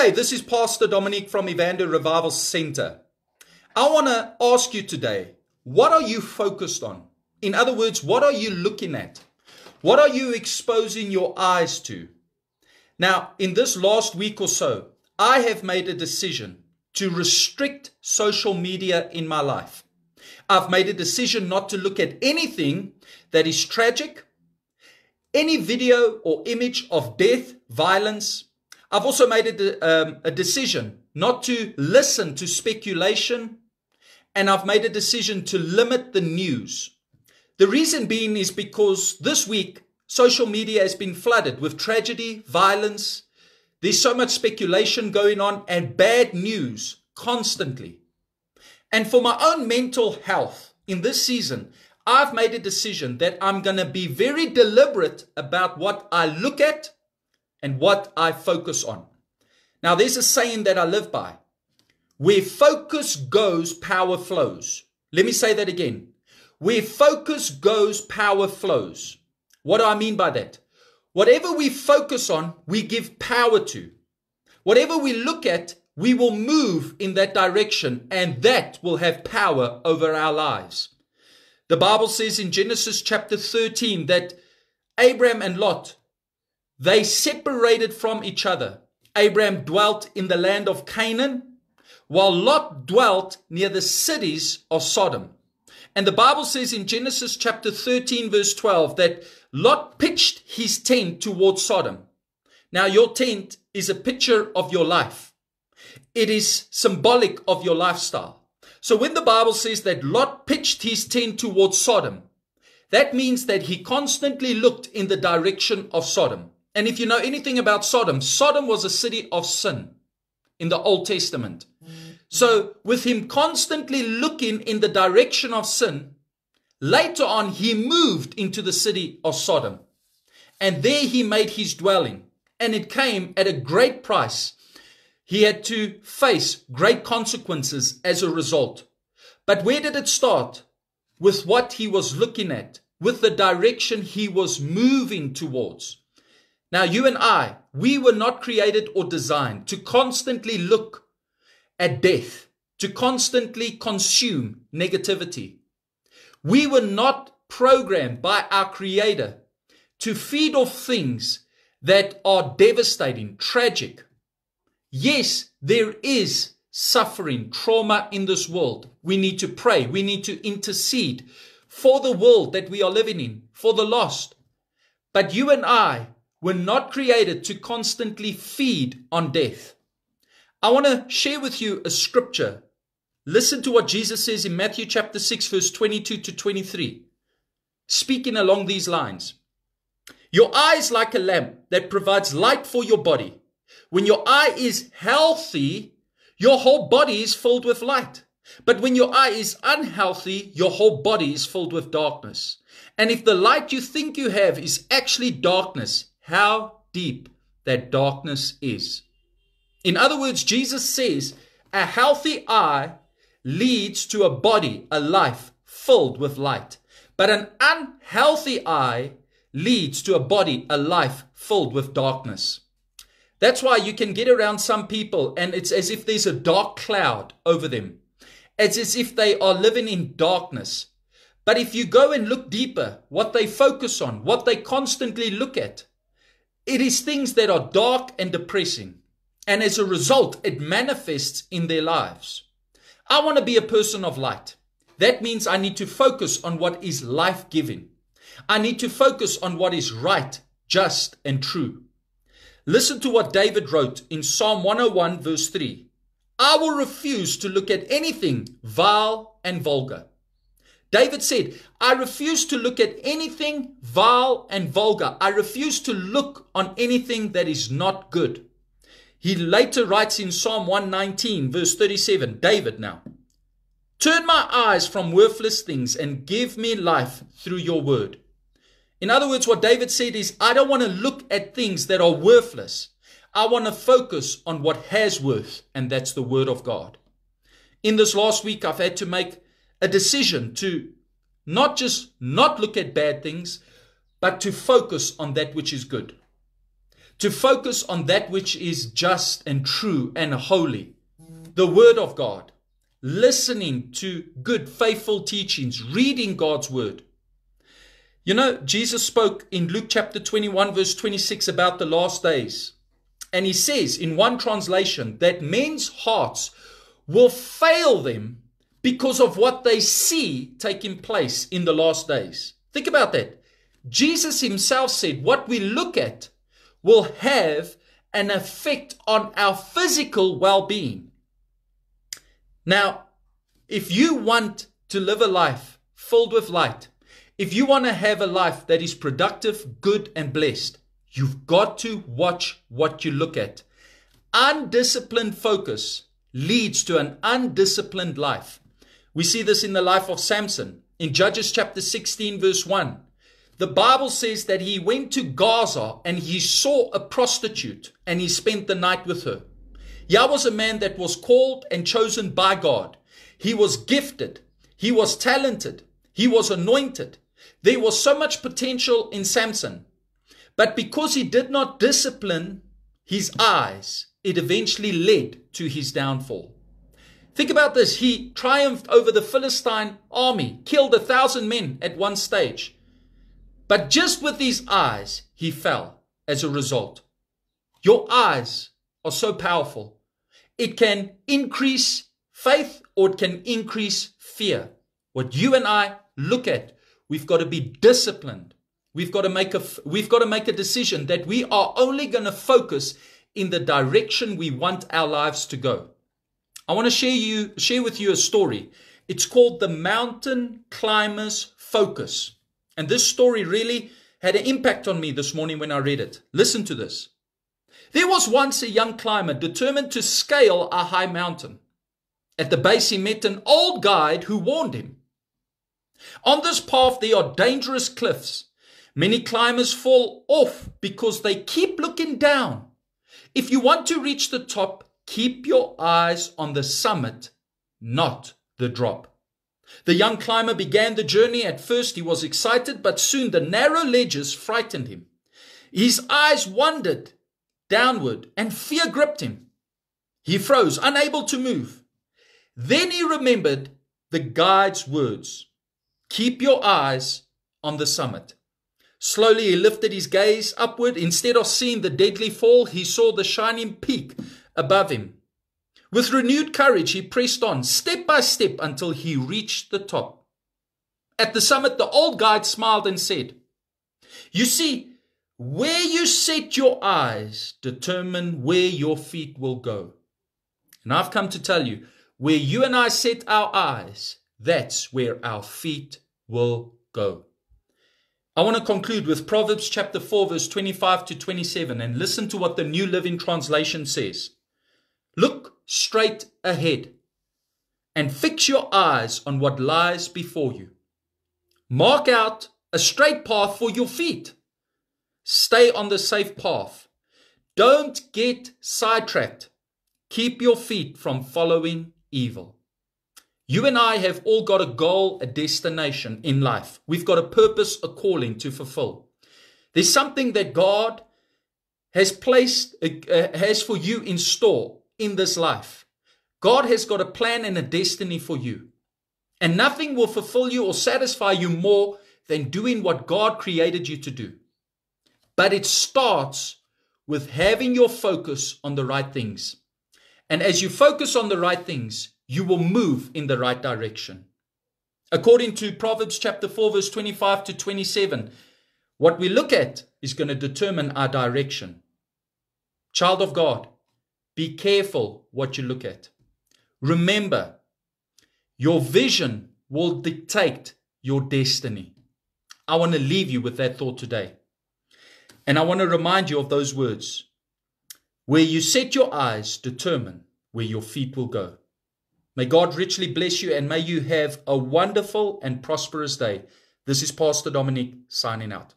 day, this is Pastor Dominic from Evander Revival Center. I want to ask you today, what are you focused on? In other words, what are you looking at? What are you exposing your eyes to? Now, in this last week or so, I have made a decision to restrict social media in my life. I've made a decision not to look at anything that is tragic, any video or image of death, violence. I've also made a decision not to listen to speculation, and I've made a decision to limit the news. The reason being is because this week, social media has been flooded with tragedy, violence. There's so much speculation going on and bad news constantly. And for my own mental health in this season, I've made a decision that I'm going to be very deliberate about what I look at and what I focus on. Now, there's a saying that I live by. Where focus goes, power flows. Let me say that again. Where focus goes, power flows. What do I mean by that? Whatever we focus on, we give power to. Whatever we look at, we will move in that direction, and that will have power over our lives. The Bible says in Genesis chapter 13 that Abraham and Lot, they separated from each other. Abraham dwelt in the land of Canaan, while Lot dwelt near the cities of Sodom. And the Bible says in Genesis chapter 13 verse 12 that Lot pitched his tent towards Sodom. Now your tent is a picture of your life. It is symbolic of your lifestyle. So when the Bible says that Lot pitched his tent towards Sodom, that means that he constantly looked in the direction of Sodom. And if you know anything about Sodom, Sodom was a city of sin in the Old Testament. So with him constantly looking in the direction of sin, later on he moved into the city of Sodom. And there he made his dwelling. And it came at a great price. He had to face great consequences as a result. But where did it start? With what he was looking at, with the direction he was moving towards. Now, you and I, we were not created or designed to constantly look at death, to constantly consume negativity. We were not programmed by our Creator to feed off things that are devastating, tragic. Yes, there is suffering, trauma in this world. We need to pray. We need to intercede for the world that we are living in, for the lost. But you and I were not created to constantly feed on death. I want to share with you a scripture. Listen to what Jesus says in Matthew chapter 6, verse 22 to 23. Speaking along these lines. Your eye is like a lamp that provides light for your body. When your eye is healthy, your whole body is filled with light. But when your eye is unhealthy, your whole body is filled with darkness. And if the light you think you have is actually darkness, how deep that darkness is. In other words, Jesus says a healthy eye leads to a body, a life filled with light. But an unhealthy eye leads to a body, a life filled with darkness. That's why you can get around some people and it's as if there's a dark cloud over them. It's as if they are living in darkness. But if you go and look deeper, what they focus on, what they constantly look at, it is things that are dark and depressing. And as a result, it manifests in their lives. I want to be a person of light. That means I need to focus on what is life-giving. I need to focus on what is right, just, and true. Listen to what David wrote in Psalm 101 verse 3. I will refuse to look at anything vile and vulgar. David said, I refuse to look at anything vile and vulgar. I refuse to look on anything that is not good. He later writes in Psalm 119 verse 37, David now, turn my eyes from worthless things and give me life through your word. In other words, what David said is, I don't want to look at things that are worthless. I want to focus on what has worth, and that's the word of God. In this last week, I've had to make a decision to not just not look at bad things, but to focus on that which is good. to focus on that which is just and true and holy, the Word of God, listening to good, faithful teachings, reading God's Word. You know, Jesus spoke in Luke chapter 21, verse 26 about the last days. And he says in one translation that men's hearts will fail them because of what they see taking place in the last days. Think about that. Jesus himself said what we look at will have an effect on our physical well-being. Now, if you want to live a life filled with light, if you want to have a life that is productive, good, and blessed, you've got to watch what you look at. Undisciplined focus leads to an undisciplined life. We see this in the life of Samson. In Judges chapter 16, verse 1, the Bible says that he went to Gaza and he saw a prostitute and he spent the night with her. Here was a man that was called and chosen by God. He was gifted. He was talented. He was anointed. There was so much potential in Samson. But because he did not discipline his eyes, it eventually led to his downfall. Think about this. He triumphed over the Philistine army, killed 1,000 men at one stage. But just with his eyes, he fell as a result. Your eyes are so powerful. It can increase faith or it can increase fear. What you and I look at, we've got to be disciplined. We've got to make a decision that we are only going to focus in the direction we want our lives to go. I want to share with you a story. It's called The Mountain Climber's Focus. And this story really had an impact on me this morning when I read it. Listen to this. There was once a young climber determined to scale a high mountain. At the base he met an old guide who warned him. On this path there are dangerous cliffs. Many climbers fall off because they keep looking down. If you want to reach the top, keep your eyes on the summit, not the drop. The young climber began the journey. At first he was excited, but soon the narrow ledges frightened him. His eyes wandered downward and fear gripped him. He froze, unable to move. Then he remembered the guide's words. Keep your eyes on the summit. Slowly he lifted his gaze upward. Instead of seeing the deadly fall, he saw the shining peak above him. With renewed courage, he pressed on, step by step, until he reached the top. At the summit, the old guide smiled and said, "You see, where you set your eyes determine where your feet will go." And I've come to tell you, where you and I set our eyes, that's where our feet will go. I want to conclude with Proverbs chapter 4, verse 25 to 27, and listen to what the New Living Translation says. Look straight ahead and fix your eyes on what lies before you. Mark out a straight path for your feet. Stay on the safe path. Don't get sidetracked. Keep your feet from following evil. You and I have all got a goal, a destination in life. We've got a purpose, a calling to fulfill. There's something that God has has for you in store in this life. God has got a plan and a destiny for you. And nothing will fulfill you or satisfy you more than doing what God created you to do. But it starts with having your focus on the right things. And as you focus on the right things, you will move in the right direction. According to Proverbs chapter 4, verse 25 to 27, what we look at is going to determine our direction. Child of God, be careful what you look at. Remember, your vision will dictate your destiny. I want to leave you with that thought today. And I want to remind you of those words. Where you set your eyes determine where your feet will go. May God richly bless you and may you have a wonderful and prosperous day. This is Pastor Dominic signing out.